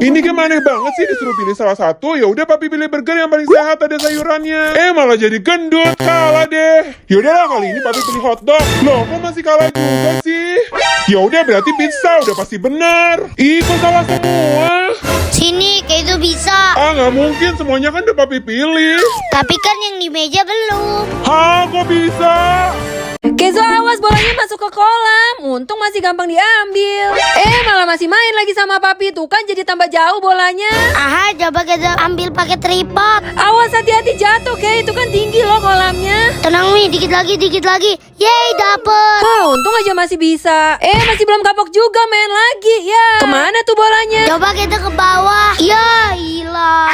Ini gimana banget sih disuruh pilih salah satu? Ya udah papi pilih burger yang paling sehat, ada sayurannya. Malah jadi gendut, kalah deh. Yaudahlah kali ini papi pilih hotdog. Loh kok masih kalah juga sih? Ya udah berarti pizza udah pasti benar. Ih kok salah semua? Sini, kayak itu bisa. Nggak mungkin, semuanya kan udah papi pilih. Tapi kan yang di meja belum. Hah kok bisa? Kezo, awas bolanya masuk ke kolam. Untung masih gampang diambil. Malah masih main lagi sama papi. Tuh kan jadi tambah jauh bolanya. Aha, coba kita ambil pakai tripod. Awas hati-hati jatuh, Ke. Itu kan tinggi loh kolamnya. Tenang nih, dikit lagi, dikit lagi. Yeay, dapet. Untung aja masih bisa. Masih belum kapok juga, main lagi. Ya. Kemana tuh bolanya? Coba kita ke bawah. Ya, hilang.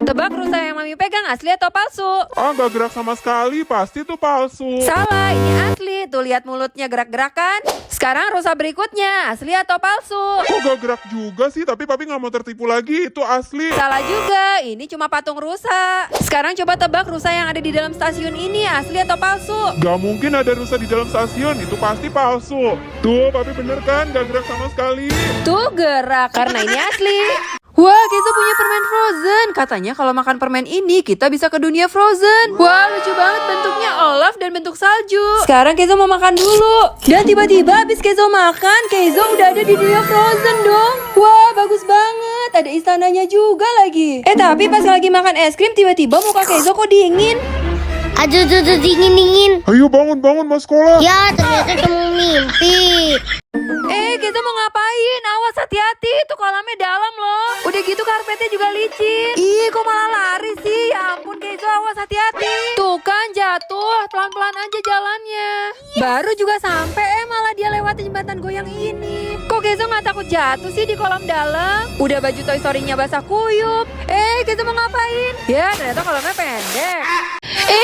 Tebak rusa yang mami pegang asli atau palsu? Nggak gerak sama sekali, pasti tuh palsu. Salah, ini asli. Tuh lihat mulutnya gerak-gerakan. Sekarang rusa berikutnya, asli atau palsu? Kok gak gerak juga sih? Tapi papi nggak mau tertipu lagi, itu asli. Salah juga, ini cuma patung rusa. Sekarang coba tebak rusa yang ada di dalam stasiun ini, asli atau palsu? Gak mungkin ada rusa di dalam stasiun, itu pasti palsu. Tuh, papi bener kan? Gak gerak sama sekali. Tuh gerak, karena ini asli. Wah, Kezo punya permen Frozen. Katanya kalau makan permen ini, kita bisa ke dunia Frozen. Wah, lucu banget bentuknya Olaf dan bentuk salju. Sekarang Kezo mau makan dulu. Dan tiba-tiba habis Kezo makan, Kezo udah ada di dunia Frozen dong. Wah, bagus banget. Ada istananya juga lagi. Tapi pas lagi makan es krim, tiba-tiba muka Kezo kok dingin. Aduh, dingin. Ayo bangun mau sekolah. Ya, ternyata cuma mimpi. Kezo mau ngapain? Awas hati-hati, itu kolamnya dalam loh. Udah gitu karpetnya juga licin. Ih, kok malah lari sih? Ya ampun Kezo, awas hati-hati. Tuh kan jatuh, pelan-pelan aja jalannya. Baru juga sampai, malah dia lewati jembatan goyang ini. Kok Kezo nggak takut jatuh sih di kolam dalam? Udah baju Toy Story-nya basah kuyup. Kezo mau ngapain? Ya, ternyata kolamnya pendek.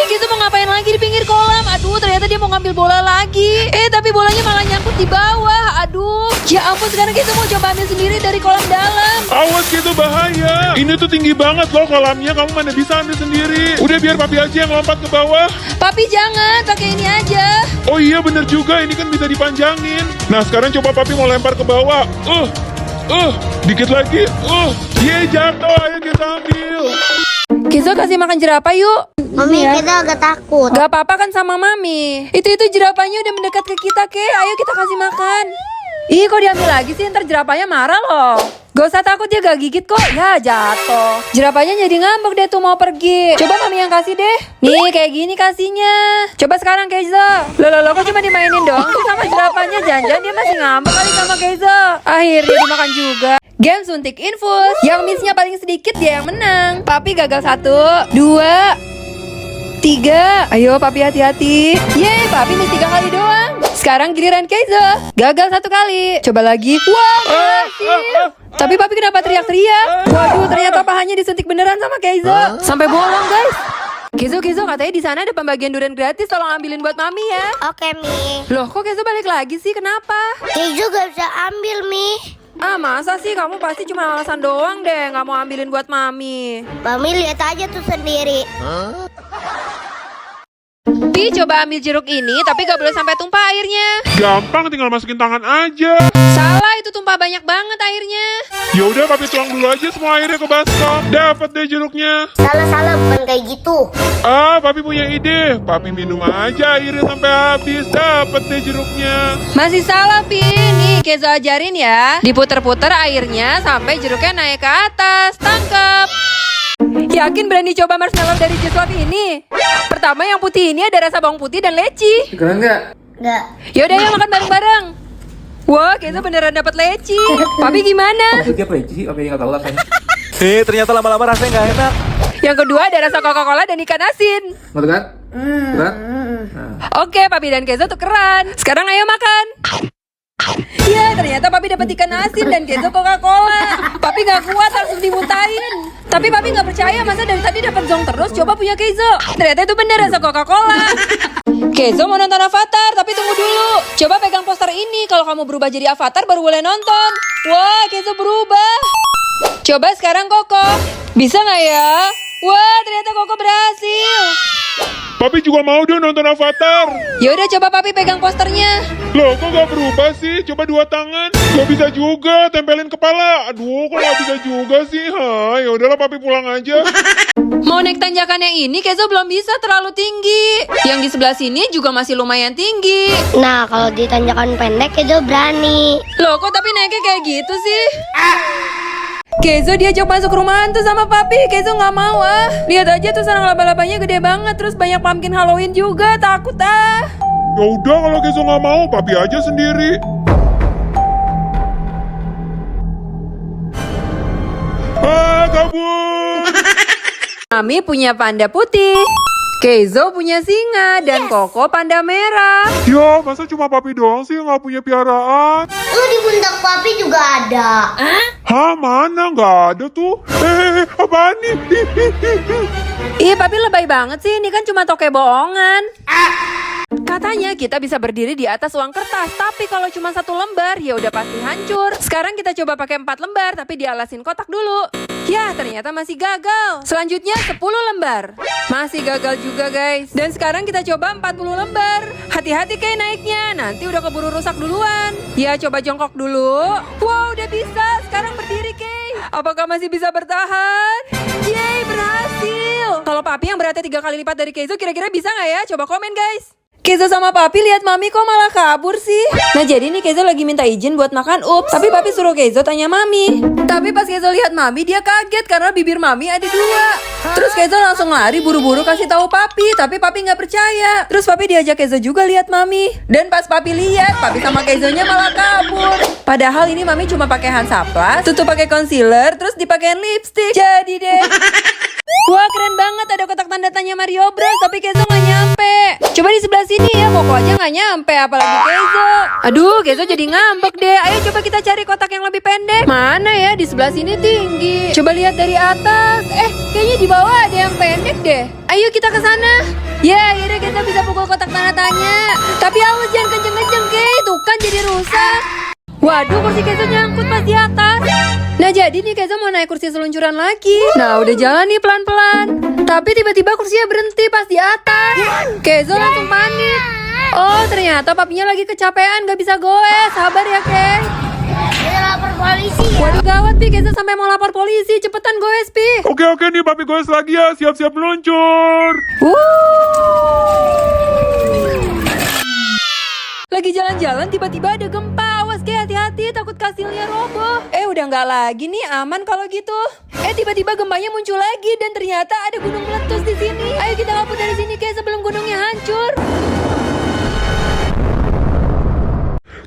Kezo mau ngapain lagi di pinggir kolam? Aduh, ternyata dia mau ngambil bola lagi. Tapi bolanya malah nyangkut di bawah. Aduh, ya ampun, sekarang Kezo mau coba ambil sendiri dari kolam dalam. Awas gitu, bahaya. Ini tuh tinggi banget loh kolamnya, kamu mana bisa ambil sendiri. Udah biar papi aja yang lompat ke bawah. Papi jangan, pakai ini aja. Oh iya bener juga, ini kan bisa dipanjangin. Nah sekarang coba papi mau lempar ke bawah. Dikit lagi. Jatuh, ayo kita ambil. Kezo kasih makan jerapah yuk. Mami, kita agak takut. Gak apa-apa kan sama mami. Itu jerapahnya udah mendekat ke kita, Ke. Ayo kita kasih makan. Ih, kok diambil lagi sih? Ntar jerapahnya marah loh. Gak usah takut, dia gak gigit kok. Ya, jatuh. Jerapahnya jadi ngambek deh tuh mau pergi. Coba mami yang kasih deh. Nih, kayak gini kasihnya. Coba sekarang Kezo. Loh, kok cuma dimainin doang sih sama jerapahnya? Jangan-jangan dia masih ngambek kali sama Kezo. Akhirnya dimakan juga. Game suntik infus. Yang missnya paling sedikit dia yang menang. Papi gagal 1, 2, 3. Ayo papi hati-hati. Yeay, papi miss 3 kali doang. Sekarang giliran Kezo. Gagal 1 kali. Coba lagi. Wah, berhasil. Tapi papi kenapa teriak-teriak? Waduh, ternyata pahanya disuntik beneran sama Kezo. Sampai bolong, guys. Kezo, katanya di sana ada pembagian durian gratis. Tolong ambilin buat mami ya. Oke, Mi. Loh, kok Kezo balik lagi sih? Kenapa? Kezo gak bisa ambil, Mi. Masa sih? Kamu pasti cuma alasan doang deh. Gak mau ambilin buat mami. Mami lihat aja tuh sendiri. Pi, coba ambil jeruk ini, tapi gak boleh sampai tumpah airnya. Gampang, tinggal masukin tangan aja. Salah, itu tumpah banyak banget airnya. Ya udah papi tuang dulu aja semua airnya ke baskom. Dapat deh jeruknya. Salah, bukan kayak gitu. Papi punya ide. Papi minum aja airnya sampai habis. Dapat deh jeruknya. Masih salah, Pi. Nih, Kezo ajarin ya. Diputer-puter airnya sampai jeruknya naik ke atas. Tangkep. Yakin berani coba marshmallow dari Just Love ini? Pertama yang putih ini ada rasa bawang putih dan leci. Keren nggak? Nggak. Yaudah, yuk makan bareng-bareng. Wah, Kezo beneran dapat leci. Papi gimana? Maksudnya apa sih? Papi nggak tahu rasanya. Ternyata lama-lama rasanya nggak enak. Yang kedua ada rasa Coca-Cola dan ikan asin. Betul kan? Berat? Oke, Papi dan Kezo tukeran. Sekarang ayo makan. Ya, ternyata Papi dapat ikan asin dan Kezo Coca-Cola. Papi gak kuat, langsung dimuntahin. Tapi Papi gak percaya, masa dari tadi dapat zong terus. Coba punya Kezo. Ternyata itu bener rasa Coca-Cola. Kezo mau nonton Avatar, tapi tunggu dulu. Coba pegang poster ini. Kalau kamu berubah jadi Avatar baru boleh nonton. Wah, Kezo berubah. Coba sekarang Koko. Bisa gak ya? Wah, ternyata Koko berhasil. Papi juga mau dong nonton Avatar. Yaudah coba papi pegang posternya. Loh, kok gak berubah sih? Coba dua tangan. Gak bisa juga, tempelin kepala. Aduh, kok gak bisa juga sih? Ha, yaudahlah papi pulang aja. Mau naik tanjakan yang ini, Kenzo belum bisa, terlalu tinggi. Yang di sebelah sini juga masih lumayan tinggi. Nah, kalau di tanjakan pendek Kenzo berani. Loh, kok tapi naiknya kayak gitu sih? Kenzo diajak masuk rumahan tuh sama papi. Kenzo nggak mau ah. Lihat aja tuh sarang laba-labanya gede banget. Terus banyak pumpkin Halloween juga. Takut ah. Yaudah kalau Kenzo gak mau, papi aja sendiri. Ah, kabur. Mami punya panda putih. Kenzo punya singa. Dan Koko panda merah. Ya, masa cuma papi doang sih yang gak punya piaraan? Tuh di pundak papi juga ada. Hah, mana? Gak ada tuh. Apaan nih? Ih, papi lebay banget sih. Ini kan cuma toke bohongan. Katanya kita bisa berdiri di atas uang kertas, tapi kalau cuma 1 lembar ya udah pasti hancur. Sekarang kita coba pakai 4 lembar, tapi dialasin kotak dulu. Ya, ternyata masih gagal. Selanjutnya 10 lembar. Masih gagal juga, guys. Dan sekarang kita coba 40 lembar. Hati-hati kayak naiknya, nanti udah keburu rusak duluan. Ya, coba jongkok dulu. Wow, udah bisa. Sekarang berdiri, Kay. Apakah masih bisa bertahan? Yeay, berhasil. Kalau papi yang beratnya 3 kali lipat dari Kenzo, kira-kira bisa nggak ya? Coba komen, guys. Kenzo sama papi lihat mami kok malah kabur sih. Nah jadi nih Kenzo lagi minta izin buat makan ups. Tapi papi suruh Kenzo tanya mami. Tapi pas Kenzo lihat mami dia kaget karena bibir mami ada 2. Terus Kenzo langsung lari buru-buru kasih tahu papi. Tapi papi nggak percaya. Terus papi diajak Kenzo juga lihat mami. Dan pas papi lihat, papi sama Kenzo-nya malah kabur. Padahal ini mami cuma pakai Hansaplast, tutup pakai concealer, terus dipakein lipstick. Jadi deh. Wah keren banget, ada kotak tanda tanya Mario Bros, tapi Kenzo nggak nyampe. Coba di sebelah sini ya, Koko aja nggak nyampe, apalagi Kenzo. Aduh, Kenzo jadi ngambek deh. Ayo coba kita cari kotak yang lebih pendek. Mana ya, di sebelah sini tinggi. Coba lihat dari atas. Kayaknya di bawah ada yang pendek deh. Ayo kita ke sana. Ya, akhirnya kita bisa pukul kotak tanda tanya. Tapi awas jangan kenceng-kenceng, Kay. Tuh kan jadi rusak. Waduh, kursi Kenzo nyangkut pas di atas. Nah jadi nih Kenzo mau naik kursi seluncuran lagi. Nah udah jalan nih pelan-pelan. Tapi tiba-tiba kursinya berhenti pas di atas. Kenzo langsung panik. Oh ternyata papinya lagi kecapean, gak bisa goes. Sabar ya Kay. Kita lapor polisi ya. Waduh gawat Pi, Kenzo sampai mau lapor polisi. Cepetan goes Pi. Oke nih, papi goes lagi ya. Siap-siap meluncur. Lagi jalan-jalan tiba-tiba ada gempa. Awas Kay, hati-hati, takut kastilnya roboh. Udah nggak lagi nih, aman kalau gitu. Tiba-tiba gempanya muncul lagi dan ternyata ada gunung meletus di sini. Ayo kita kabur dari sini Kay sebelum gunungnya hancur.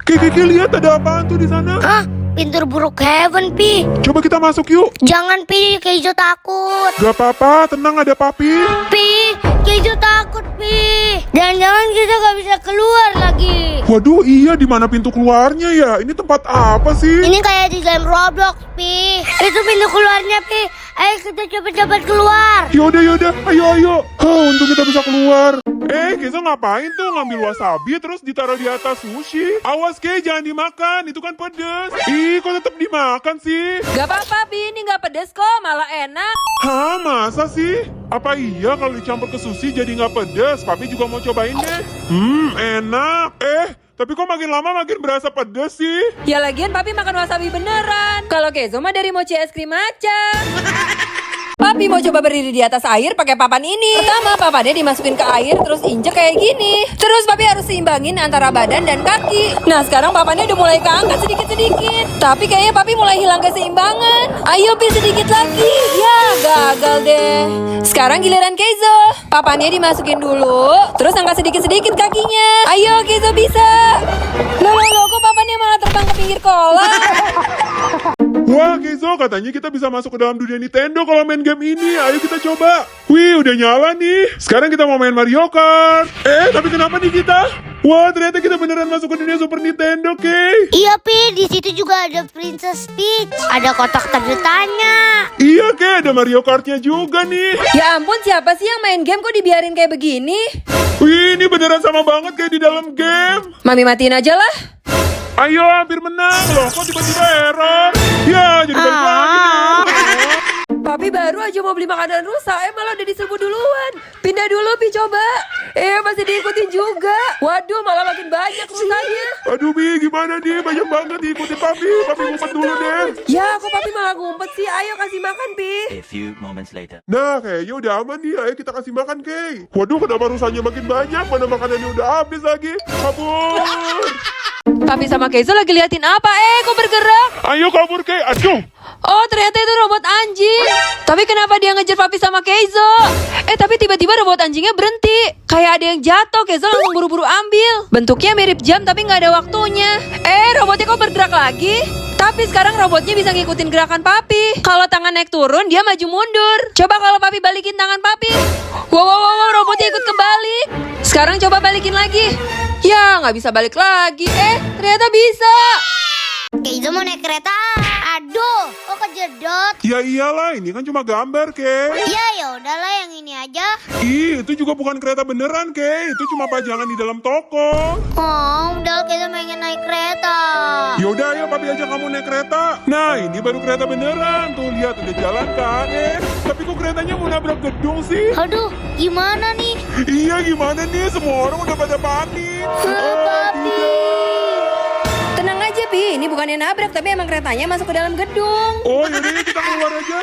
Kiki lihat ada apaan tuh di sana? Hah? Pintu buruk heaven, Pi. Coba kita masuk yuk. Jangan, Pi. Kenzo takut. Gak apa-apa, tenang ada papi. Pi, Kenzo takut, Pi. Jangan-jangan kita gak bisa keluar lagi. Waduh, iya, di mana pintu keluarnya ya? Ini tempat apa sih? Ini kayak di game Roblox, Pi. Itu pintu keluarnya, Pi. Ayo kita cepet-cepet keluar. Yaudah, ayo. Untung kita bisa keluar. Kenzo ngapain tuh ngambil wasabi terus ditaruh di atas sushi? Awas Kay, jangan dimakan, itu kan pedes. Ih, kok tetap dimakan sih? Gak apa-apa Pi, ini gak pedes kok, malah enak. Hah, masa sih? Apa iya kalau dicampur ke sushi jadi nggak pedes? Papi juga mau cobain deh. Enak. Tapi kok makin lama makin berasa pedes sih? Ya lagian papi makan wasabi beneran. Kalau Kenzo mah dari mochi es krim aja. Papi mau coba berdiri di atas air pakai papan ini. Pertama papannya dimasukin ke air terus injek kayak gini. Terus papi harus seimbangin antara badan dan kaki. Nah sekarang papannya udah mulai keangkat sedikit-sedikit. Tapi kayaknya papi mulai hilang keseimbangan. Ayo Pi sedikit lagi. Ya gagal deh. Sekarang giliran Kenzo. Papannya dimasukin dulu. Terus angkat sedikit-sedikit kakinya. Ayo Kenzo bisa. Loh kok papannya malah terbang ke pinggir kolam. Wah, Kenzo, katanya kita bisa masuk ke dalam dunia Nintendo kalau main game ini. Ayo kita coba. Wih, udah nyala nih. Sekarang kita mau main Mario Kart. Tapi kenapa nih kita? Wah, ternyata kita beneran masuk ke dunia Super Nintendo, Kay. Iya, Pi. Di situ juga ada Princess Peach. Ada kotak tanda tanya. Iya, Kay. Ada Mario Kartnya juga nih. Ya ampun, siapa sih yang main game kok dibiarin kayak begini? Wih, ini beneran sama banget kayak di dalam game. Mami matiin aja lah. Ayo, hampir menang. Loh, kok tiba-tiba error? Ya, jadi balik lagi nih. Papi baru Baru aja mau beli makanan rusak, malah udah diserbu duluan. Pindah dulu, Pi, coba. Masih diikutin juga. Waduh, malah makin banyak rusaknya. Aduh, Bi, gimana nih? Banyak banget diikuti Papi. Papi ngumpet dulu deh. Ya, kok Papi malah ngumpet sih? Ayo kasih makan, Pi. A few moments later. Nah, kayaknya udah aman nih. Ayo kita kasih makan, Kay. Waduh, kenapa rusaknya makin banyak? Mana makanannya udah habis lagi? Kabur! Papi sama Keizo lagi liatin apa? Kok bergerak? Ayo kabur, Kay. Aduh! Oh, ternyata itu robot anjing. Tapi kenapa dia ngejar Papi sama Keizo? Tapi tiba-tiba robot anjingnya berhenti. Kayak ada yang jatuh, Keizo langsung buru-buru ambil. Bentuknya mirip jam tapi nggak ada waktunya. Robotnya kok bergerak lagi? Tapi sekarang robotnya bisa ngikutin gerakan Papi. Kalau tangan naik turun, dia maju mundur. Coba kalau Papi balikin tangan Papi. Wow, robotnya ikut kebalik. Sekarang coba balikin lagi. Ya, nggak bisa balik lagi. Ternyata bisa. Keizo mau naik kereta. Aduh, kok kejedot? Ya iyalah, ini kan cuma gambar, Kay. Ya udahlah yang ini aja. Ih, itu juga bukan kereta beneran, Kay. Itu cuma pajangan di dalam toko. Oh, udah Keizo pengen naik kereta. Yaudah, ayo Papi ajak kamu naik kereta. Nah, ini baru kereta beneran. Tuh, lihat udah jalan kan, Tapi kok keretanya mau nabrak gedung sih? Aduh, gimana nih? Iya, gimana nih? Semua orang udah pada panik. Papi. Tenang aja, Pi. Ini bukannya nabrak, tapi emang keretanya masuk ke dalam gedung. Oh, yaudah, kita keluar aja.